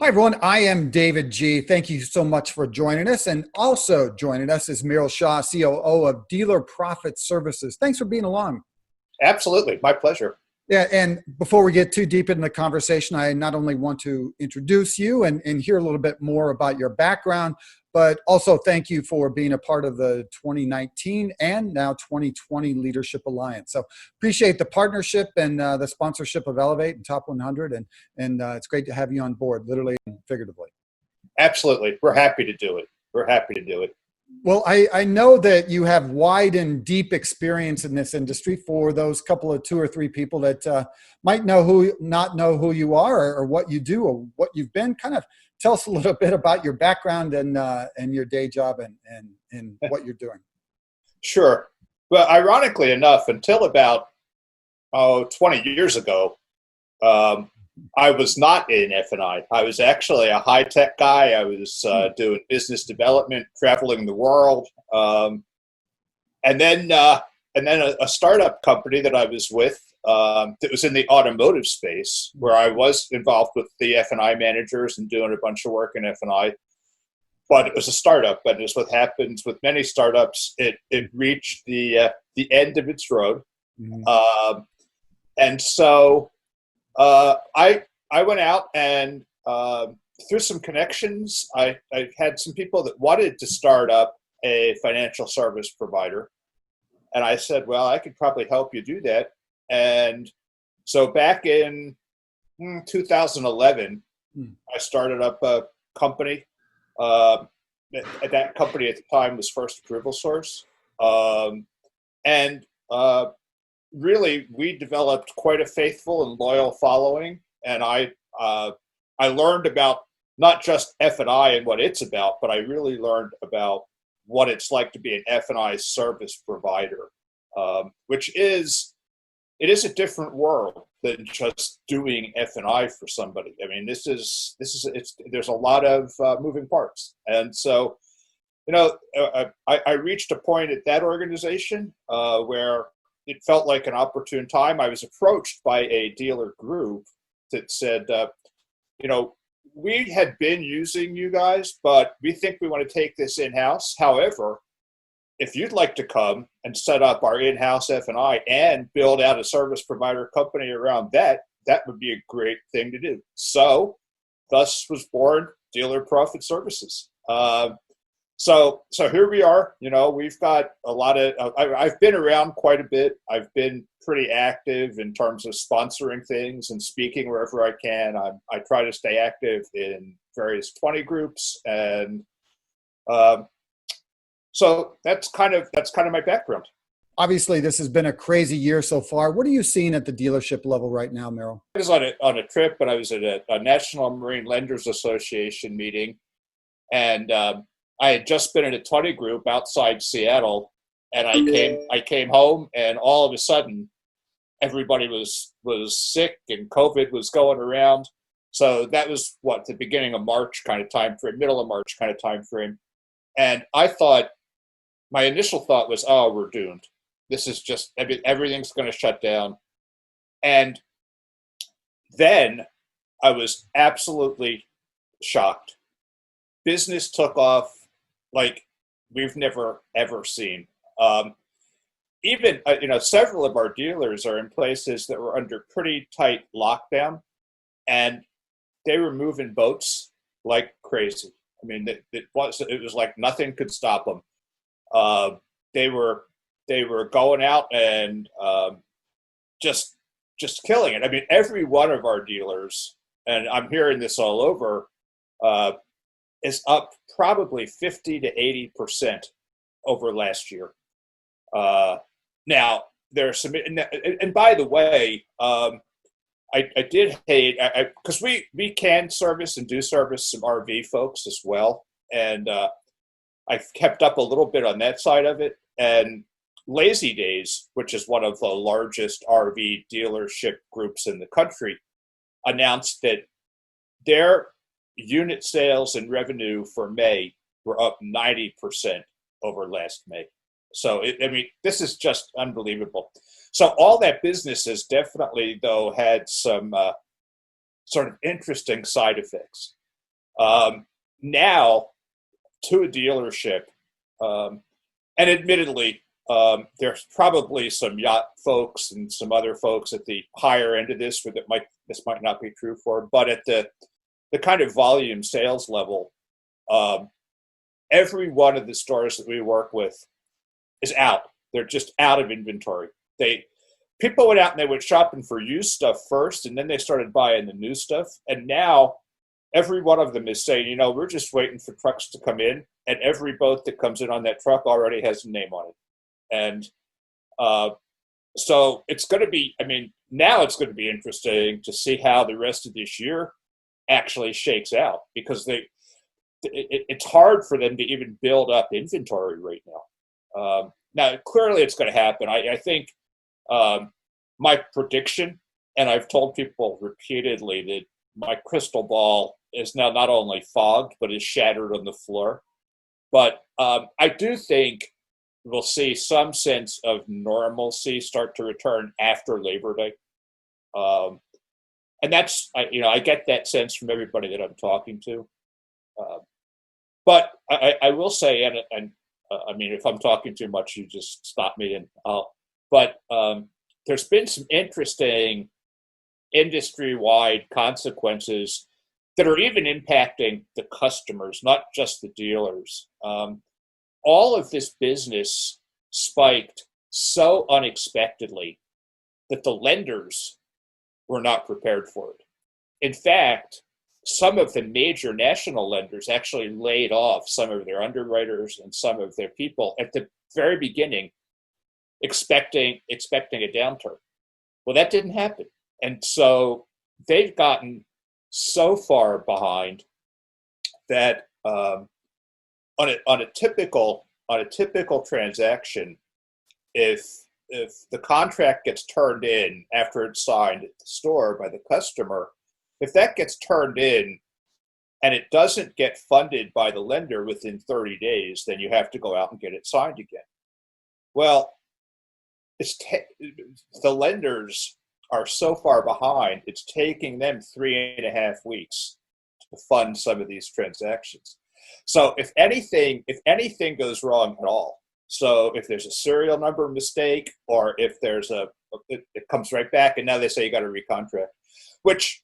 Hi, everyone. I am David G. Thank you so much for joining us. And also joining us is Myril Shaw, COO of Dealer Profit Services. Thanks for being along. Absolutely. My pleasure. Yeah, and before we get too deep into the conversation, I not only want to introduce you and hear a little bit more about your background, but also thank you for being a part of the 2019 and now 2020 Leadership Alliance. So appreciate the partnership and the sponsorship of Elevate and Top 100, and it's great to have you on board, literally and figuratively. Absolutely. We're happy to do it. We're happy to do it. Well, I know that you have wide and deep experience in this industry. For those couple of two or three people that might not know who you are or what you do or what you've been, kind of tell us a little bit about your background and your day job and what you're doing. Sure. Well, ironically enough, until about 20 years ago, I was not in F&I. I was actually a high-tech guy. I was doing business development, traveling the world, and then a startup company that I was with that was in the automotive space, where I was involved with the F&I managers and doing a bunch of work in F&I. But it was a startup, and as what happens with many startups, it reached the end of its road, and so. I went out and through some connections, I had some people that wanted to start up a financial service provider. And I said, well, I could probably help you do that. And so back in 2011, I started up a company. That company at the time was First Approval Source. And really, we developed quite a faithful and loyal following, and I learned about not just F&I and what it's about, but I really learned about what it's like to be an F&I service provider, which is a different world than just doing F&I for somebody. I mean, there's a lot of moving parts, and so. I reached a point at that organization where it felt like an opportune time. I was approached by a dealer group that said, we had been using you guys, but we think we want to take this in-house. However, if you'd like to come and set up our in-house F&I and build out a service provider company around that, that would be a great thing to do. So thus was born Dealer Profit Services. So here we are. We've got a lot of. I've been around quite a bit. I've been pretty active in terms of sponsoring things and speaking wherever I can. I try to stay active in various 20 groups, and so that's kind of my background. Obviously, this has been a crazy year so far. What are you seeing at the dealership level right now, Myril? I was on a trip, but I was at a National Marine Lenders Association meeting, and I had just been in a 20 group outside Seattle, and I came home, and all of a sudden, everybody was sick, and COVID was going around. So that was the beginning of March kind of time frame, middle of March kind of time frame. And my initial thought was, oh, we're doomed. This is just, everything's going to shut down. And then I was absolutely shocked. Business took off like we've never, ever seen. Even, several of our dealers are in places that were under pretty tight lockdown, and they were moving boats like crazy. I mean, it was like nothing could stop them. They were going out and just killing it. I mean, every one of our dealers, and I'm hearing this all over, is up probably 50 to 80% over last year. Now there's some, and by the way, I did hate, because we can service and do service some RV folks as well, and I've kept up a little bit on that side of it. And Lazy Days, which is one of the largest RV dealership groups in the country, announced that their unit sales and revenue for May were up 90% over last May. So, this is just unbelievable. So all that business has definitely, though, had some sort of interesting side effects. Now, to a dealership, and admittedly, there's probably some yacht folks and some other folks at the higher end of this where this might not be true for, but at the kind of volume sales level, every one of the stores that we work with is out. They're just out of inventory. People went out and they went shopping for used stuff first, and then they started buying the new stuff. And now every one of them is saying, we're just waiting for trucks to come in, and every boat that comes in on that truck already has a name on it. And so it's going to be, now it's going to be interesting to see how the rest of this year actually shakes out, because it's hard for them to even build up inventory right now. Now, clearly it's going to happen. I think my prediction, and I've told people repeatedly that my crystal ball is now not only fogged, but is shattered on the floor. But I do think we'll see some sense of normalcy start to return after Labor Day. And that's, I get that sense from everybody that I'm talking to. But I will say, and if I'm talking too much, you just stop me and but there's been some interesting industry-wide consequences that are even impacting the customers, not just the dealers. All of this business spiked so unexpectedly that the lenders were not prepared for it. In fact, some of the major national lenders actually laid off some of their underwriters and some of their people at the very beginning, expecting a downturn. Well, that didn't happen. And so they've gotten so far behind that on a typical transaction, if the contract gets turned in after it's signed at the store by the customer, if that gets turned in and it doesn't get funded by the lender within 30 days, then you have to go out and get it signed again. Well, the lenders are so far behind, it's taking them 3.5 weeks to fund some of these transactions. So if anything goes wrong at all, so if there's a serial number mistake, or if there's it comes right back, and now they say you got to recontract, which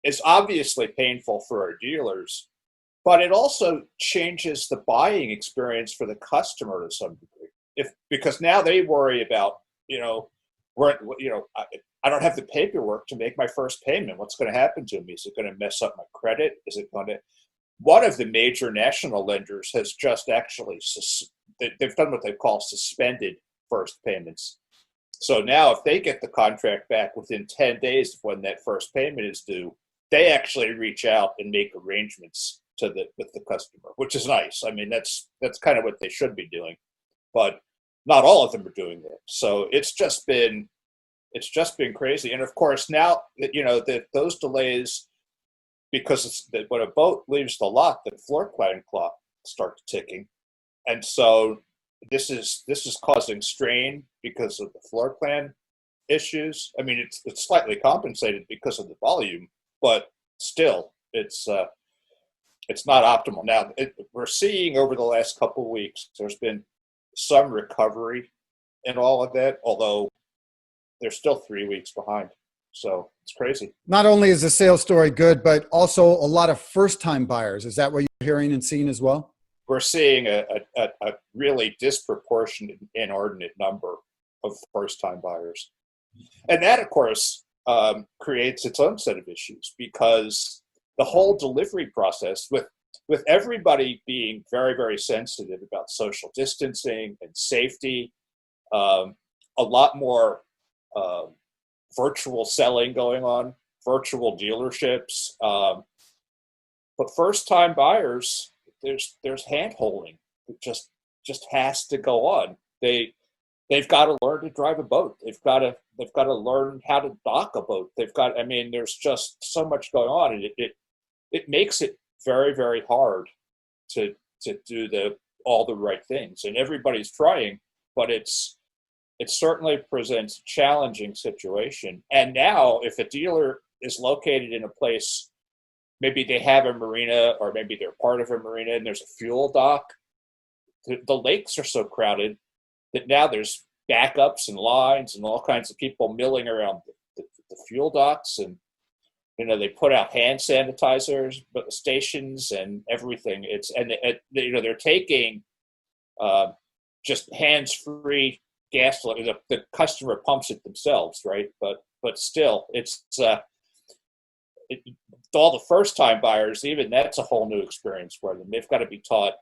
is obviously painful for our dealers, but it also changes the buying experience for the customer to some degree. Because now they worry about, I don't have the paperwork to make my first payment. What's going to happen to me? Is it going to mess up my credit? Is it going to? One of the major national lenders has just actually, they've done what they call suspended first payments. So now if they get the contract back within 10 days of when that first payment is due, they actually reach out and make arrangements with the customer, which is nice. That's kind of what they should be doing, but not all of them are doing that. So it's just been crazy. And of course, now that those delays, because when a boat leaves the lot, the floor plan clock starts ticking, and so this is causing strain because of the floor plan issues. It's slightly compensated because of the volume, but still, it's not optimal. Now, we're seeing over the last couple of weeks, there's been some recovery in all of that, although they're still 3 weeks behind. So it's crazy. Not only is the sales story good, but also a lot of first-time buyers. Is that what you're hearing and seeing as well? We're seeing a really disproportionate, inordinate number of first-time buyers. And that, of course, creates its own set of issues, because the whole delivery process, with everybody being very, very sensitive about social distancing and safety, a lot more virtual selling going on, virtual dealerships. But first-time buyers, there's hand-holding. It just has to go on. They've got to learn to drive a boat. They've got to learn how to dock a boat. There's just so much going on, and it makes it very, very hard to do all the right things. And everybody's trying, but it certainly presents a challenging situation. And now, if a dealer is located in a place maybe they have a marina, or maybe they're part of a marina and there's a fuel dock. The lakes are so crowded that now there's backups and lines and all kinds of people milling around the fuel docks, and they put out hand sanitizers stations and everything. They're taking just hands-free gasoline. The customer pumps it themselves, right? But still, it's all the first-time buyers. Even that's a whole new experience for them. They've got to be taught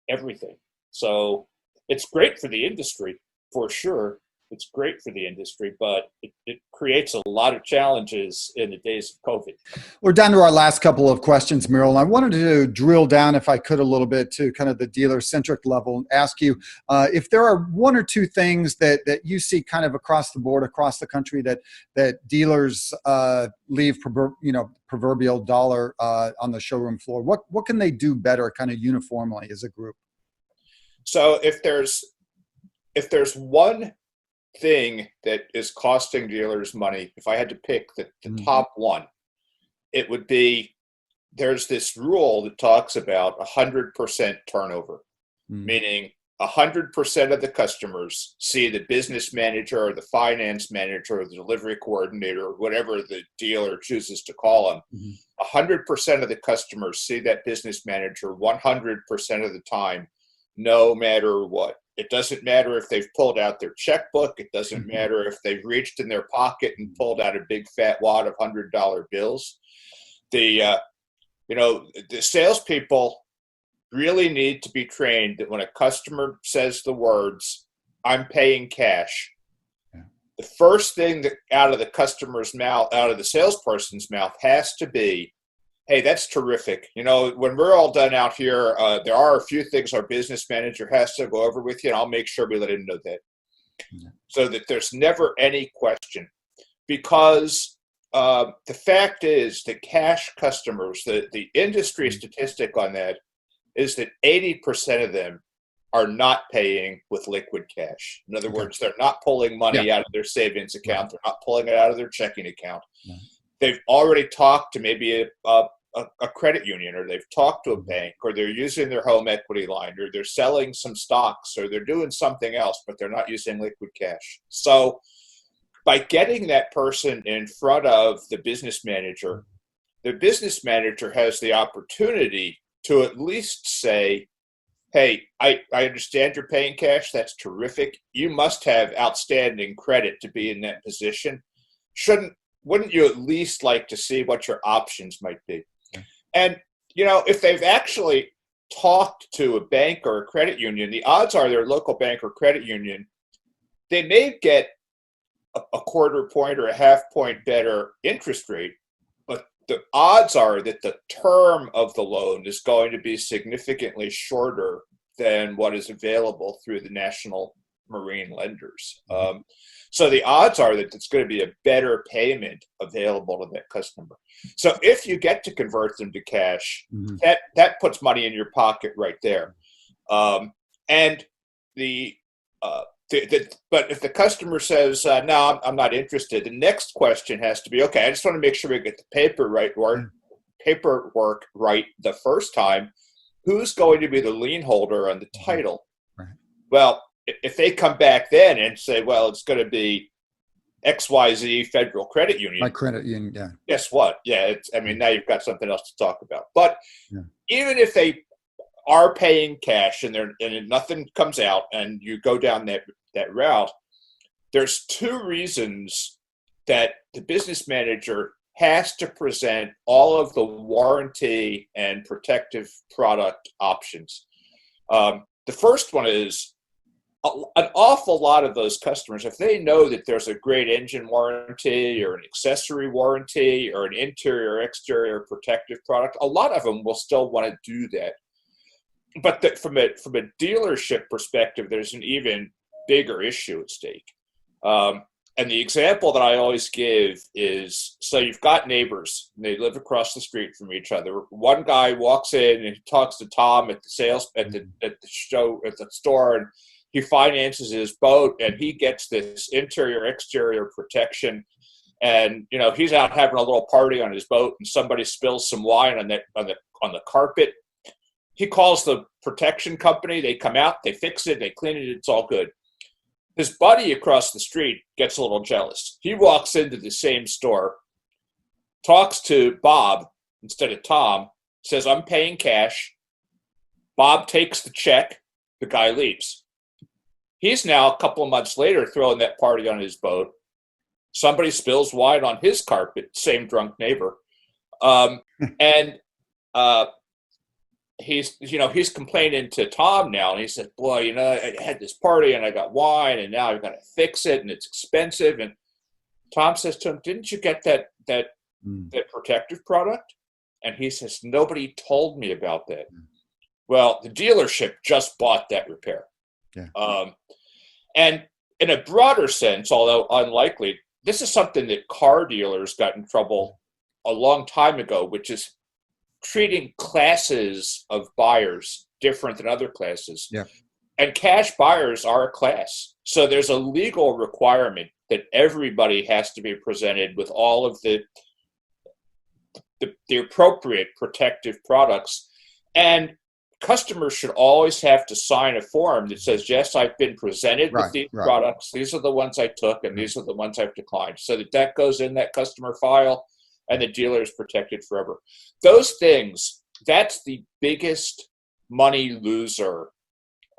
everything. So it's great for the industry, for sure. It's great for the industry, but it creates a lot of challenges in the days of COVID. We're down to our last couple of questions, Myril. I wanted to drill down, if I could, a little bit to kind of the dealer-centric level and ask you if there are one or two things that you see kind of across the board, across the country, that dealers leave proverbial dollar on the showroom floor. What can they do better kind of uniformly as a group? So if there's one thing that is costing dealers money, if I had to pick the top one, it would be, there's this rule that talks about 100% turnover, meaning 100% of the customers see the business manager or the finance manager or the delivery coordinator, or whatever the dealer chooses to call them. 100% of the customers see that business manager 100% of the time, no matter what. It doesn't matter if they've pulled out their checkbook. It doesn't matter if they've reached in their pocket and pulled out a big fat wad of $100 bills. The salespeople really need to be trained that when a customer says the words, "I'm paying cash," the first thing that out of the customer's mouth, out of the salesperson's mouth, has to be, "Hey, that's terrific. When we're all done out here, there are a few things our business manager has to go over with you, and I'll make sure we let him know that." So that there's never any question. Because the fact is that cash customers, the industry statistic on that is that 80% of them are not paying with liquid cash. In other words, they're not pulling money out of their savings account. They're not pulling it out of their checking account. They've already talked to maybe a credit union, or they've talked to a bank, or they're using their home equity line, or they're selling some stocks, or they're doing something else, but they're not using liquid cash. So by getting that person in front of the business manager has the opportunity to at least say, "Hey, I understand you're paying cash. That's terrific. You must have outstanding credit to be in that position. Wouldn't you at least like to see what your options might be?" And, if they've actually talked to a bank or a credit union, the odds are their local bank or credit union, they may get a quarter point or a half point better interest rate, but the odds are that the term of the loan is going to be significantly shorter than what is available through the national marine lenders. So the odds are that it's going to be a better payment available to that customer. So if you get to convert them to cash, that puts money in your pocket right there. But if the customer says, "No, I'm not interested," the next question has to be, "Okay, I just want to make sure we get the paperwork right the first time. Who's going to be the lien holder on the title?" Well, if they come back then and say, "Well, it's going to be XYZ Federal Credit Union." My credit union, yeah. Guess what? Yeah, now you've got something else to talk about. But even if they are paying cash and nothing comes out, and you go down that route, there's two reasons that the business manager has to present all of the warranty and protective product options. The first one is, an awful lot of those customers, if they know that there's a great engine warranty or an accessory warranty or an interior exterior protective product, a lot of them will still want to do that. But from a dealership perspective, there's an even bigger issue at stake. And the example that I always give is, so you've got neighbors, and they live across the street from each other. One guy walks in and he talks to Tom at the store, and he finances his boat, and he gets this interior exterior protection And he's out having a little party on his boat, and somebody spills some wine on the carpet. He calls the protection company. They come out, they fix it, they clean it. It's all good. His buddy across the street gets a little jealous. He walks into the same store, talks to Bob instead of Tom, says, "I'm paying cash." Bob takes the check. The guy leaves. He's now a couple of months later throwing that party on his boat. Somebody spills wine on his carpet, same drunk neighbor. And he's complaining to Tom now, and he said, "Boy, I had this party and I got wine, and now I've got to fix it, and it's expensive." And Tom says to him, "Didn't you get that protective product?" And he says, "Nobody told me about that." Well, the dealership just bought that repair. Yeah. And in a broader sense, although unlikely, this is something that car dealers got in trouble a long time ago, which is treating classes of buyers different than other classes. Yeah. And cash buyers are a class. So there's a legal requirement that everybody has to be presented with all of the appropriate protective products. And customers should always have to sign a form that says, "Yes, I've been presented with these products. These are the ones I took, and these are the ones I've declined." So that goes in that customer file, and the dealer is protected forever. Those things, that's the biggest money loser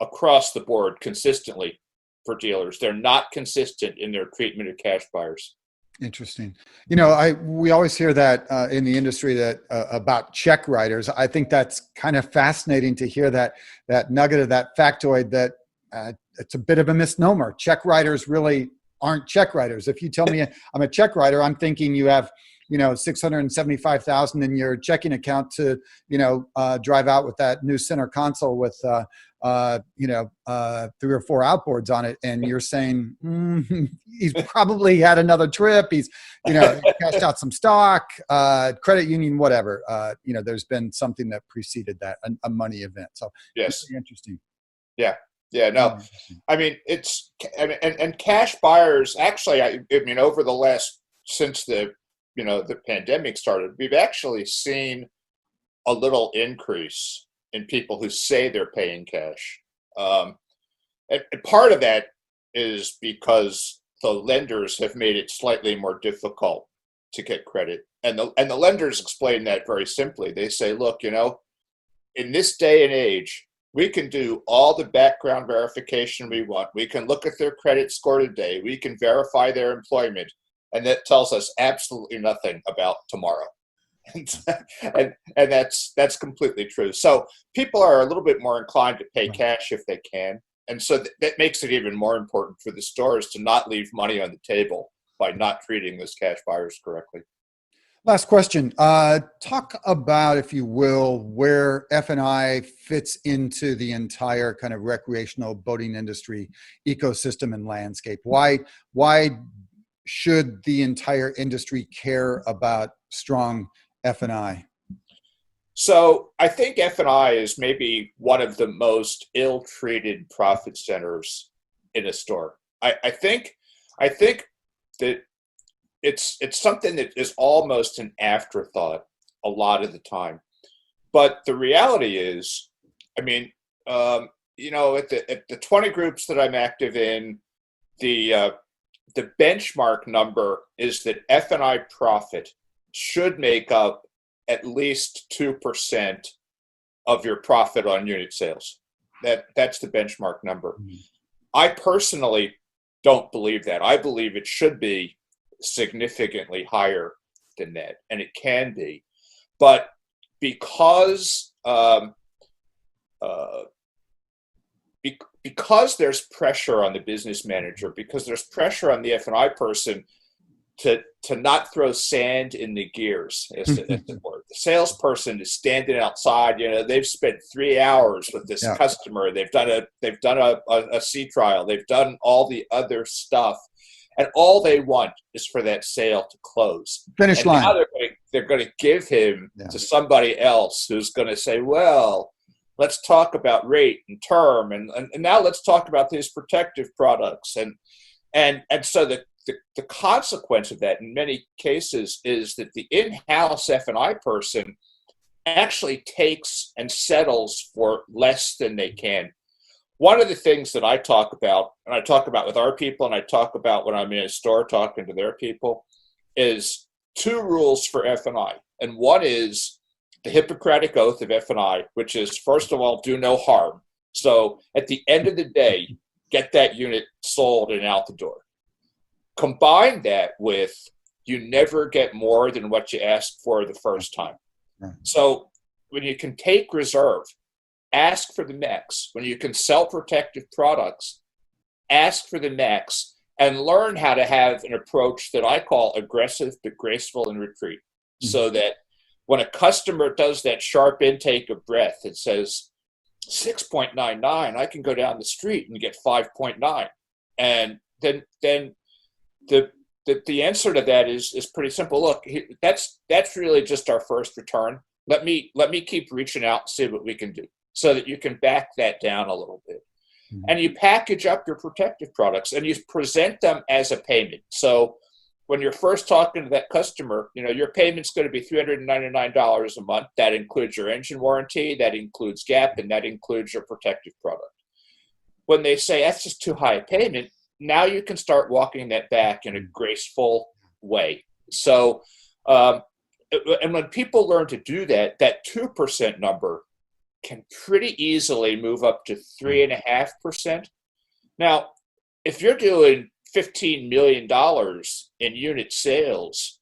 across the board consistently for dealers. They're not consistent in their treatment of cash buyers. Interesting. We always hear that in the industry that about check writers. I think that's kind of fascinating to hear that nugget of that factoid that it's a bit of a misnomer. Check writers really aren't check writers. If you tell me I'm a check writer, I'm thinking you have $675,000 in your checking account to drive out with that new center console with 3 or 4 outboards on it, and you're saying he's probably had another trip. He's cashed out some stock, credit union, whatever. There's been something that preceded that, a money event. So yes, really interesting. Yeah, no, I mean and cash buyers actually. I mean, over the last since the pandemic started, we've actually seen a little increase in people who say they're paying cash. And part of that is because the lenders have made it slightly more difficult to get credit. And the lenders explain that very simply. They say, "Look, in this day and age, we can do all the background verification we want. We can look at their credit score today. We can verify their employment. And that tells us absolutely nothing about tomorrow." And that's completely true. So people are a little bit more inclined to pay cash if they can. And so that makes it even more important for the stores to not leave money on the table by not treating those cash buyers correctly. Last question. Talk about, if you will, where F&I fits into the entire kind of recreational boating industry ecosystem and landscape. Why should the entire industry care about strong F&I? So I think F&I is maybe one of the most ill-treated profit centers in a store. I think that it's something that is almost an afterthought a lot of the time. But the reality is, I mean, at the 20 groups that I'm active in, the benchmark number is that F&I profit should make up at least 2% of your profit on unit sales. That's the benchmark number. I personally don't believe that. I believe it should be significantly higher than that, and it can be. But because there's pressure on the business manager, because there's pressure on the F&I person to not throw sand in the gears, as the word. The salesperson is standing outside. They've spent 3 hours with this customer. They've done a sea trial. They've done all the other stuff, and all they want is for that sale to close. Finish line. Now they're going to give him to somebody else who's going to say, "Well, let's talk about rate and term, and now let's talk about these protective products." And so the consequence of that in many cases is that the in-house F&I person actually takes and settles for less than they can. One of the things that I talk about, and I talk about with our people, and I talk about when I'm in a store talking to their people, is 2 rules for F&I. And one is the Hippocratic Oath of F&I, which is, first of all, do no harm. So at the end of the day, get that unit sold and out the door. Combine that with you never get more than what you asked for the first time. So when you can take reserve, ask for the max. When you can sell protective products, ask for the max, and learn how to have an approach that I call aggressive but graceful in retreat. So that when a customer does that sharp intake of breath, it says 6.99, I can go down the street and get 5.9. And then the answer to that is pretty simple. Look, that's really just our first return. Let me keep reaching out and see what we can do, so that you can back that down a little bit. And you package up your protective products and you present them as a payment. So when you're first talking to that customer, your payment's going to be $399 a month. That includes your engine warranty, that includes GAP, and that includes your protective product. When they say that's just too high a payment, now you can start walking that back in a graceful way. So, and when people learn to do that, that 2% number can pretty easily move up to 3.5%. Now, if you're doing $15 million in unit sales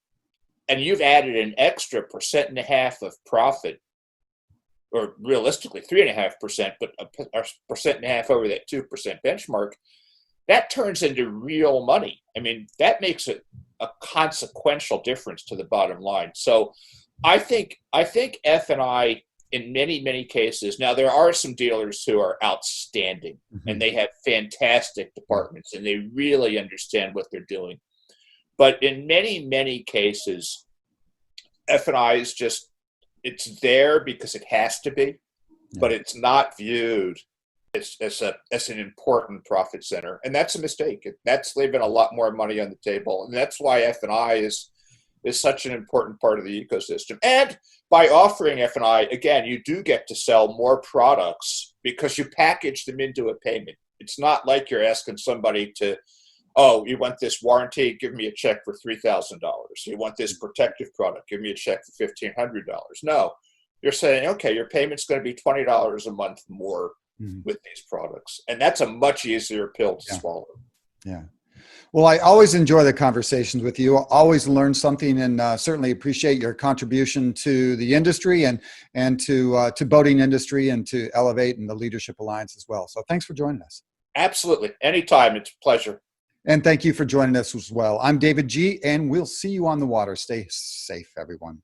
and you've added an extra 1.5% of profit, or realistically 3.5%, but a 1.5% over that 2% benchmark, that turns into real money. I mean, that makes it a consequential difference to the bottom line. So I think F&I in many, many cases, now there are some dealers who are outstanding and they have fantastic departments and they really understand what they're doing. But in many, many cases, F&I is just, it's there because it has to be, but it's not viewed as an important profit center. And that's a mistake. That's leaving a lot more money on the table. And that's why F&I is such an important part of the ecosystem. And by offering F&I, again, you do get to sell more products because you package them into a payment. It's not like you're asking somebody to, oh, you want this warranty? Give me a check for $3,000. You want this protective product? Give me a check for $1,500. No, you're saying, okay, your payment's going to be $20 a month more with these products. And that's a much easier pill to swallow. Yeah. Well, I always enjoy the conversations with you. I always learn something, and certainly appreciate your contribution to the industry and to boating industry and to Elevate and the Leadership Alliance as well. So thanks for joining us. Absolutely. Anytime. It's a pleasure. And thank you for joining us as well. I'm David G., and we'll see you on the water. Stay safe, everyone.